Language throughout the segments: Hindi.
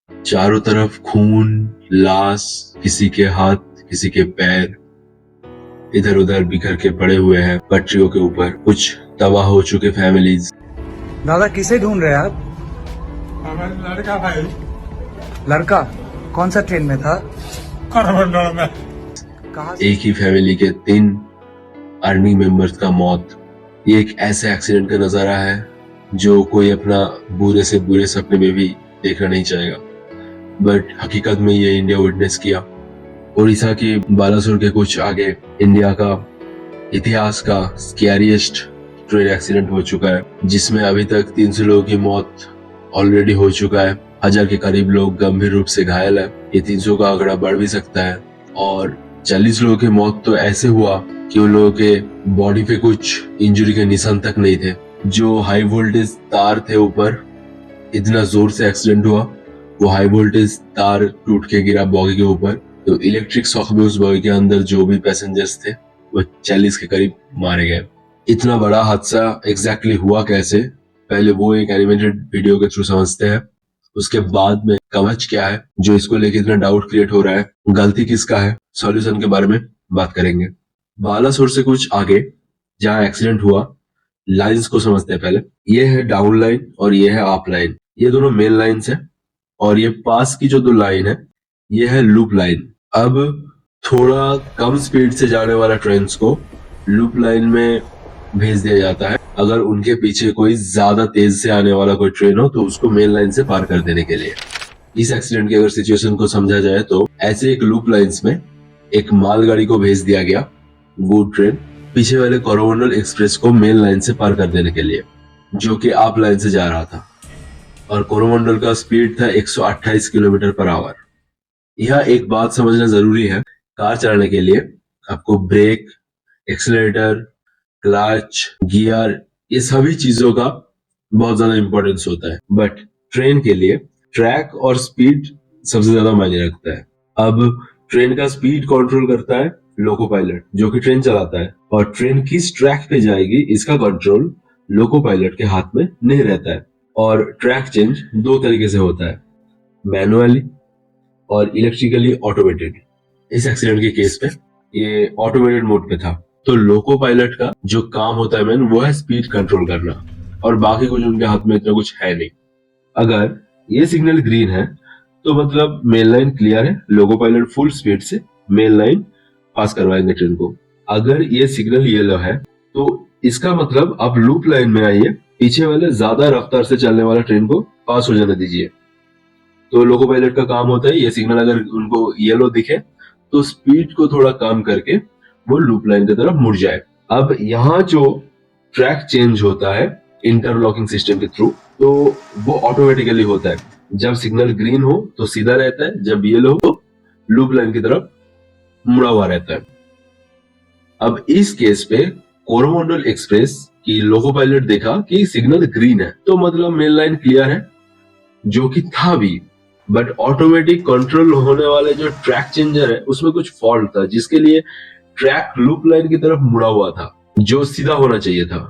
चारों तरफ खून, लाश, किसी के हाथ, किसी के पैर इधर उधर बिखर के पड़े हुए हैं पटरियों के ऊपर। कुछ तबाह हो चुके फैमिलीज। दादा किसे ढूंढ रहे हैं आप? हमारा लड़का भाई लड़का कौन सा ट्रेन में था? कोरोमंडल में। कहाँ से? एक ही फैमिली के 3 आर्मी मेंबर्स का मौत। ये एक ऐसे एक्सीडेंट का नजारा है जो कोई अपना बुरे से बुरे सपने में भी देखना नहीं चाहेगा, बट हकीकत में ये इंडिया विटनेस किया। उड़ीसा के बालासोर के कुछ आगे इंडिया का इतिहास का स्कैरिएस्ट ट्रेन एक्सीडेंट हो चुका है, जिसमें अभी तक 300 लोगों की मौत ऑलरेडी हो चुका है। 1000 के करीब लोग गंभीर रूप से घायल है। ये 300 का आंकड़ा बढ़ भी सकता है। और 40 लोगों की मौत तो ऐसे हुआ कि उन लोगों के बॉडी पे कुछ इंजरी के निशान तक नहीं थे। जो हाई वोल्टेज तार थे ऊपर, इतना जोर से एक्सीडेंट हुआ, वो हाई वोल्टेज तार टूट के गिरा बॉगी के ऊपर, तो इलेक्ट्रिक शॉक में उस बॉगी के अंदर जो भी पैसेंजर्स थे वो 40 के करीब मारे गए। इतना बड़ा हादसा एग्जैक्टली हुआ कैसे, पहले वो एक एनिमेटेड वीडियो के थ्रू समझते हैं। उसके बाद में कवच क्या है जो इसको लेके इतना डाउट क्रिएट हो रहा है, गलती किसका है, सॉल्यूशन के बारे में बात करेंगे। बालासोर से कुछ आगे जहाँ एक्सीडेंट हुआ, लाइंस को समझते हैं पहले। ये है डाउन लाइन और ये है अप लाइन। ये दोनों मेन लाइंस है और ये पास की जो 2 लाइन है ये है लूप लाइन। अब थोड़ा कम स्पीड से जाने वाला ट्रेन्स को लूप लाइन में भेज दिया जाता है। अगर उनके पीछे कोई ज्यादा तेज से आने वाला कोई ट्रेन हो तो उसको मेन लाइन से पार कर देने के लिए। इस एक्सीडेंट की अगर सिचुएशन को समझा जाए तो ऐसे एक लूप लाइंस में एक मालगाड़ी को भेज दिया गया, गुड ट्रेन, पीछे वाले कोरोमंडल एक्सप्रेस को मेन लाइन से पार कर देने के लिए, जो कि अप लाइन से जा रहा था। और कोरोमंडल का स्पीड था 128 किलोमीटर पर आवर। यह एक बात समझना जरूरी है, कार चलाने के लिए आपको ब्रेक, एक्सीलरेटर, क्लच, गियर, ये सभी चीजों का बहुत ज्यादा इंपॉर्टेंस होता है, बट ट्रेन के लिए ट्रैक और स्पीड सबसे ज्यादा मायने रखता है। अब ट्रेन का स्पीड कंट्रोल करता है लोको पायलट, जो कि ट्रेन चलाता है, और ट्रेन किस ट्रैक पे जाएगी इसका कंट्रोल लोको पायलट के हाथ में नहीं रहता है। और ट्रैक चेंज 2 तरीके से होता है, मैनुअली और इलेक्ट्रिकली ऑटोमेटेड। इस एक्सीडेंट के केस में ये ऑटोमेटेड मोड पे था, तो लोको पायलट का जो काम होता है मैन, वो है स्पीड कंट्रोल करना, और बाकी कुछ उनके हाथ में इतना कुछ है नहीं। अगर ये सिग्नल ग्रीन है तो मतलब मेन लाइन क्लियर है, लोको पायलट फुल स्पीड से मेन लाइन पास करवाएंगे ट्रेन को। अगर ये सिग्नल येलो है तो इसका मतलब आप लूप लाइन में आइए, पीछे वाले ज्यादा रफ्तार से चलने वाला ट्रेन को पास हो जाने दीजिए। तो लोको पायलट का काम होता है, ये सिग्नल अगर उनको येलो दिखे तो स्पीड को थोड़ा कम करके वो लूप लाइन की तरफ मुड़ जाए। अब यहाँ जो ट्रैक चेंज होता है इंटरलॉकिंग सिस्टम के थ्रू, तो वो ऑटोमेटिकली होता है। जब सिग्नल ग्रीन हो तो सीधा रहता है, जब येलो हो तो लूप लाइन की तरफ मुड़ा हुआ रहता है। अब इस केस पे कोरोमंडल एक्सप्रेस की लोको पायलट देखा कि सिग्नल ग्रीन है, तो मतलब मेन लाइन क्लियर है, जो कि था भी, बट ऑटोमेटिक कंट्रोल होने वाले जो ट्रैक चेंजर है उसमें कुछ फॉल्ट था, जिसके लिए ट्रैक लूप लाइन की तरफ मुड़ा हुआ था, जो सीधा होना चाहिए था।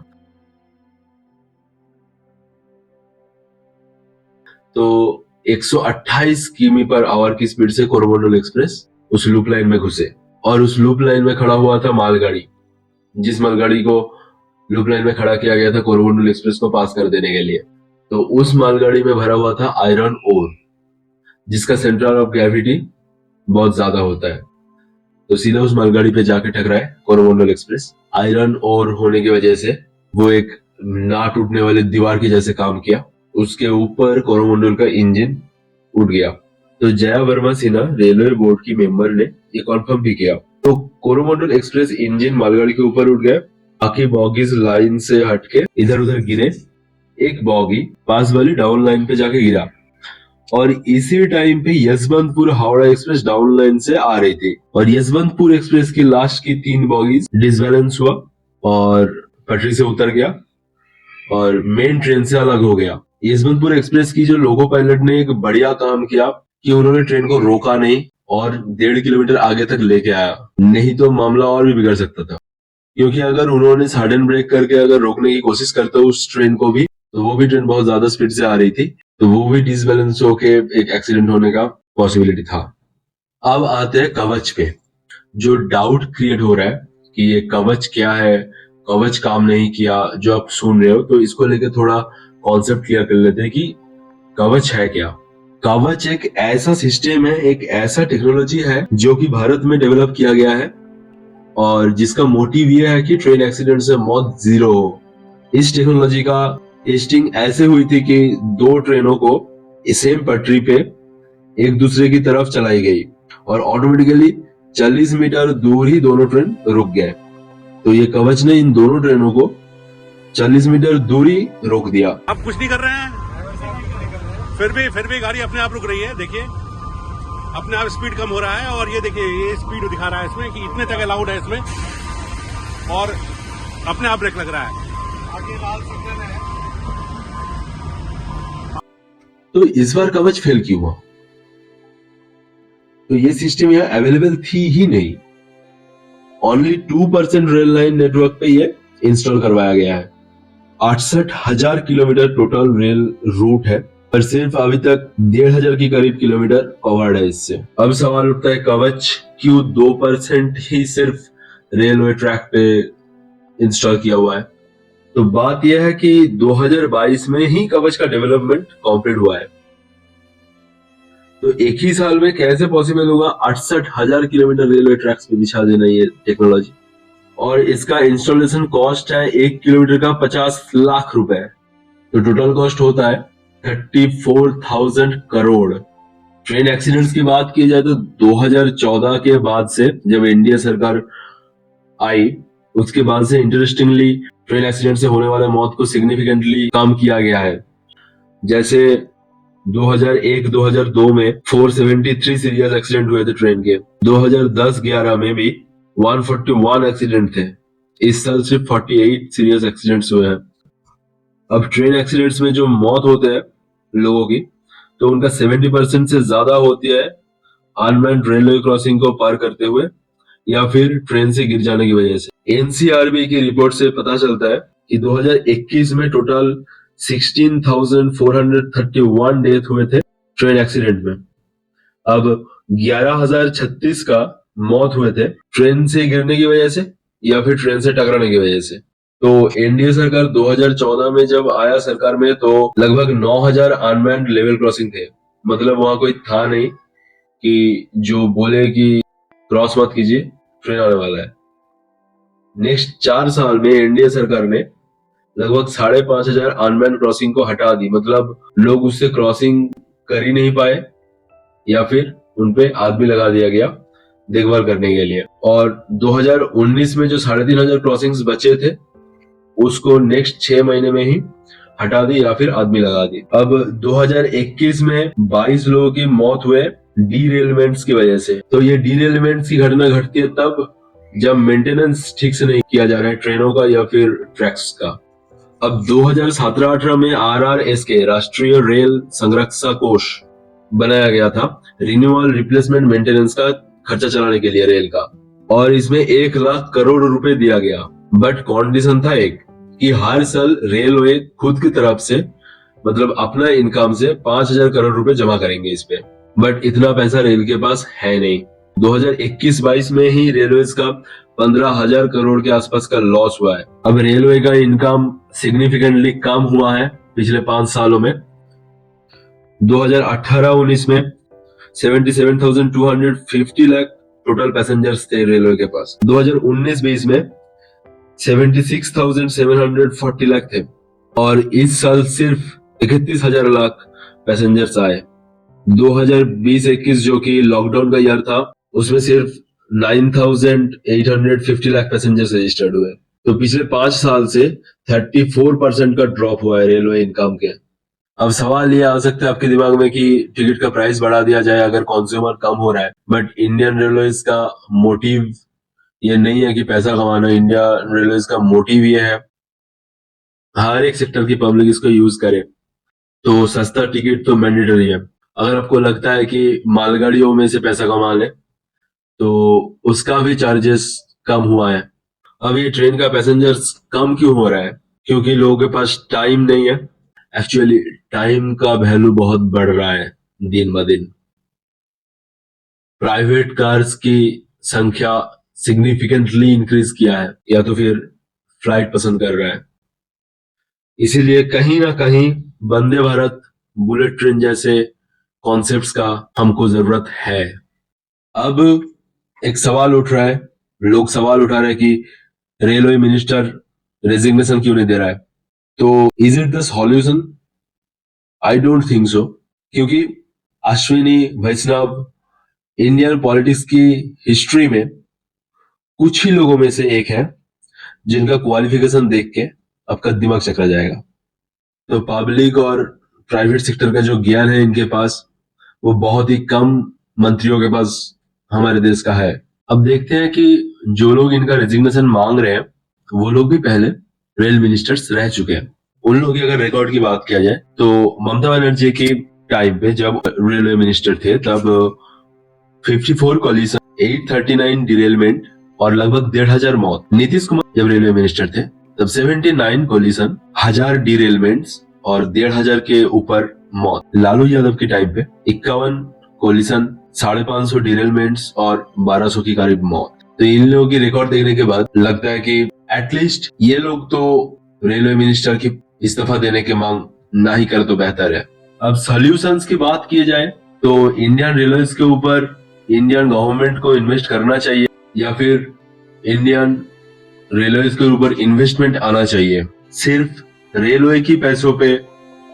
तो 128 किमी पर आवर की स्पीड से कोरोमंडल एक्सप्रेस उस लूप लाइन में घुसे, और उस लूप लाइन में खड़ा हुआ था मालगाड़ी। जिस मालगाड़ी को लूप लाइन में खड़ा किया गया था कोरोमंडल एक्सप्रेस को पास कर देने के लिए, तो उस मालगाड़ी में भरा हुआ था आयरन ओर, जिसका सेंटर ऑफ ग्रेविटी बहुत ज्यादा होता है। तो सीधा उस मालगाड़ी पे जाके टकराए कोरोमंडल एक्सप्रेस। आयरन ओर होने की वजह से वो एक ना टूटने वाली दीवार की जैसे काम किया। उसके ऊपर कोरोमंडल का इंजन उठ गया। तो जया वर्मा सिन्हा रेलवे बोर्ड की मेंबर ने ये कॉन्फर्म भी किया। तो कोरोमंडल एक्सप्रेस इंजन मालगाड़ी के ऊपर उठ गया, बाकी बॉगीज लाइन से हटके इधर उधर गिरे। एक बॉगी पास वाली डाउन लाइन पे जाके गिरा, और इसी टाइम पे Yesvantpur Howrah express down line से आ रही थी, और यशवंतपुर एक्सप्रेस की लास्ट की 3 बॉगीज डिसबैलेंस हुआ और पटरी से उतर गया और मेन ट्रेन से अलग हो गया। यशवंतपुर एक्सप्रेस की जो लोको पायलट ने एक बढ़िया काम किया कि उन्होंने ट्रेन को रोका नहीं और 1.5 किलोमीटर आगे तक लेके आया, नहीं तो मामला और भी बिगड़ सकता था। क्योंकि अगर उन्होंने सडन ब्रेक करके अगर रोकने की कोशिश करते उस ट्रेन को भी, तो वो भी ट्रेन बहुत ज्यादा स्पीड से आ रही थी, तो वो भी डिसबैलेंस होके एक एक्सीडेंट होने का पॉसिबिलिटी था। अब आते हैं कवच पे। जो डाउट क्रिएट हो रहा है कि ये कवच क्या है, कवच काम नहीं किया, जो आप सुन रहे हो, तो इसको लेकर थोड़ा कॉन्सेप्ट क्लियर कर लेते हैं कि कवच है क्या। कवच एक ऐसा सिस्टम है, एक ऐसा टेक्नोलॉजी है जो कि भारत में डेवलप किया गया है और जिसका मोटिव ये है कि ट्रेन एक्सीडेंट से मौत जीरो हो। इस टेक्नोलॉजी का टेस्टिंग ऐसे हुई थी कि 2 ट्रेनों को सेम पटरी पे एक दूसरे की तरफ चलाई गई और ऑटोमेटिकली 40 मीटर दूर ही दोनों ट्रेन रुक गए। तो ये कवच ने इन दोनों ट्रेनों को 40 मीटर दूरी रोक दिया। आप कुछ नहीं कर रहे हैं, फिर भी गाड़ी अपने आप रुक रही है। देखिए अपने आप स्पीड कम हो रहा है और ये देखिए ये स्पीड दिखा रहा है इसमें कि इतने तक अलाउड है इसमें और अपने आप ब्रेक लग रहा है। आगे लाल सिग्नल है। तो इस बार कवच फेल क्यों हुआ? तो ये सिस्टम यहाँ अवेलेबल थी ही नहीं। ओनली 2% रेल लाइन नेटवर्क पे ये इंस्टॉल करवाया गया है। 68,000 किलोमीटर टोटल रेल रूट है, पर सिर्फ अभी तक 1,500 की करीब किलोमीटर कवर्ड है इससे। अब सवाल उठता है कवच क्यों 2% ही सिर्फ रेलवे ट्रैक पे इंस्टॉल किया हुआ है? तो बात यह है कि 2022 में ही कवच का डेवलपमेंट कंप्लीट हुआ है। तो एक ही साल में कैसे पॉसिबल होगा 68,000 किलोमीटर रेलवे ट्रैक्स पे बिछा देना ये टेक्नोलॉजी? और इसका इंस्टॉलेशन कॉस्ट है 1 किलोमीटर का 50 लाख रुपए। तो टोटल कॉस्ट होता है 34,000 करोड़। ट्रेन एक्सीडेंट्स की बात की जाए तो 2014 के बाद से जब एनडीए सरकार आई, उसके बाद से इंटरेस्टिंगली ट्रेन एक्सीडेंट से होने वाले मौत को सिग्निफिकेंटली कम किया गया है। जैसे 2001-2002 में 473 सीरियस एक्सीडेंट हुए थे ट्रेन के। 2010-11 में भी 141 एक्सीडेंट थे। इस साल सिर्फ 48 सीरियस एक्सीडेंट्स हुए हैं। अब ट्रेन एक्सीडेंट्स में जो मौत होते हैं लोगों की, तो उनका 70% से ज्यादा होती है अनमैन्ड रेलवे क्रॉसिंग को पार करते हुए या फिर ट्रेन से गिर जाने की वजह से। एनसीआरबी की रिपोर्ट से पता चलता है कि 2021 में टोटल 16,431 डेथ हुए थे ट्रेन एक्सीडेंट में। अब 11,036 का मौत हुए थे ट्रेन से गिरने की वजह से या फिर ट्रेन से टकराने की वजह से। तो एनडीए सरकार 2014 में जब आया सरकार में, तो लगभग 9,000 अनमैन्ड लेवल क्रॉसिंग थे। मतलब वहां कोई था नहीं कि जो बोले कि क्रॉस मत कीजिए, ट्रेन आने वाला है। नेक्स्ट 4 साल में एनडीए सरकार ने लगभग 5,500 अनमैन्ड क्रॉसिंग को हटा दी। मतलब लोग उससे क्रॉसिंग कर ही नहीं पाए या फिर उनपे आदमी लगा दिया गया देखभाल करने के लिए। और 2019 में जो 3,500 क्रॉसिंग्स बचे थे उसको नेक्स्ट 6 महीने में ही हटा दी या फिर आदमी लगा दी। अब 2021 में 22 लोगों की मौत हुए डीरेलमेंट्स की वजह से। तो ये डीरेलमेंट्स की घटना घटती है तब जब मेंटेनेंस ठीक से नहीं किया जा रहा है ट्रेनों का या फिर ट्रैक्स का। अब 2017-18 में RRSK राष्ट्रीय रेल संरक्षा कोष बनाया गया था रिन्यूअल रिप्लेसमेंट मेंटेनेंस का खर्चा चलाने के लिए रेल का, और इसमें 1 लाख करोड़ रुपए दिया गया। बट कंडीशन था एक कि हर साल रेलवे खुद की तरफ से, मतलब अपना इनकम से 5,000 करोड़ रुपए जमा करेंगे इस पे। बट इतना पैसा रेल के पास है नहीं। 2021-22 में ही रेलवे का 15,000 करोड़ के आसपास का लॉस हुआ है। अब रेलवे का इनकम सिग्निफिकेंटली कम हुआ है पिछले 5 सालों में। 2018-19 में 77,250 लाख टोटल पैसेंजर्स थे रेलवे के पास। 2019-20 में 76,740 लाख थे और इस साल सिर्फ 31,000 लाख पैसेंजर्स आए। 2020-21 जो कि लॉकडाउन का ईयर था, उसमें सिर्फ 9,850 लाख पैसेंजर्स रजिस्टर्ड हुए। तो पिछले 5 साल से 34% का ड्रॉप हुआ है रेलवे इनकम के। अब सवाल ये आ सकता है आपके दिमाग में कि टिकट का प्राइस बढ़ा दिया जाए अगर कंज्यूमर कम हो रहा है। बट इंडियन रेलवेज का मोटिव ये नहीं है कि पैसा कमाना। इंडियन रेलवेज का मोटिव ये है हर एक सेक्टर की पब्लिक इसको यूज करे। तो सस्ता टिकट तो मैंडेटरी है। अगर आपको लगता है कि मालगाड़ियों में से पैसा कमा ले तो उसका भी चार्जेस कम हुआ है। अब ये ट्रेन का पैसेंजर्स कम क्यों हो रहा है? क्योंकि लोगों के पास टाइम नहीं है एक्चुअली टाइम का वैल्यू बहुत बढ़ रहा है दिन ब दिन। प्राइवेट कार्स की संख्या सिग्निफिकेंटली इंक्रीज किया है या तो फिर फ्लाइट पसंद कर रहा है। इसीलिए कहीं ना कहीं वंदे भारत, बुलेट ट्रेन जैसे कॉन्सेप्ट्स का हमको जरूरत है। अब एक सवाल उठ रहा है, लोग सवाल उठा रहे हैं कि रेलवे मिनिस्टर रेजिग्नेशन क्यों नहीं दे रहा है। तो is it the solution? I don't think so, क्योंकि अश्विनी वैष्णव इंडियन पॉलिटिक्स की हिस्ट्री में कुछ ही लोगों में से एक है जिनका क्वालिफिकेशन देख के आपका दिमाग चकरा जाएगा। तो पब्लिक और प्राइवेट सेक्टर का जो ज्ञान है इनके पास, वो बहुत ही कम मंत्रियों के पास हमारे देश का है। अब देखते हैं कि जो लोग इनका रेजिग्नेशन मांग रहे हैं वो लोग भी पहले रेल मिनिस्टर्स रह चुके हैं। उन लोगों की अगर रिकॉर्ड की बात किया जाए तो ममता बनर्जी के टाइम पे जब रेलवे मिनिस्टर थे तब 54 कॉलिजन, 839 डिरेलमेंट और लगभग 1,500 मौत। नीतीश कुमार जब रेलवे मिनिस्टर थे तब 79 कॉलिजन, 1000 डिरेलमेंट्स और 1,500 के ऊपर मौत। लालू यादव के टाइम पे 51 कॉलिजन, 550 डिरेलमेंट्स और 1200 की करीब मौत। तो इन लोगों की रिकॉर्ड देखने के बाद लगता है कि एटलीस्ट ये लोग तो रेलवे मिनिस्टर की इस्तीफा देने की मांग ना ही करे तो बेहतर है। अब सॉल्यूशंस की बात की जाए तो इंडियन रेलवे के ऊपर इंडियन गवर्नमेंट को इन्वेस्ट करना चाहिए या फिर इंडियन रेलवे के ऊपर इन्वेस्टमेंट आना चाहिए। सिर्फ रेलवे की पैसों पे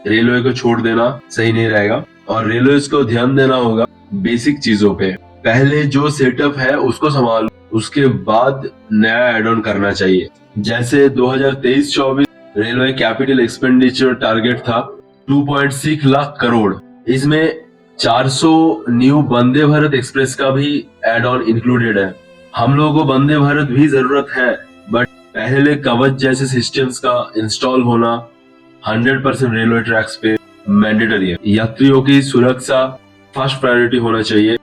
रेलवे को छोड़ देना सही नहीं रहेगा और रेलवे को ध्यान देना होगा बेसिक चीजों पे। पहले जो सेटअप है उसको संभालो, उसके बाद नया एड ऑन करना चाहिए। जैसे 2023-24 रेलवे कैपिटल एक्सपेंडिचर टारगेट था 2.6 लाख करोड़। इसमें 400 न्यू वंदे भारत एक्सप्रेस का भी एड ऑन इंक्लूडेड है। हम लोगों को वंदे भारत भी जरूरत है, बट पहले कवच जैसे सिस्टम्स का इंस्टॉल होना 100% रेलवे ट्रैक्स पे मैंडेटरी है। यात्रियों की सुरक्षा फर्स्ट प्रायोरिटी होना चाहिए।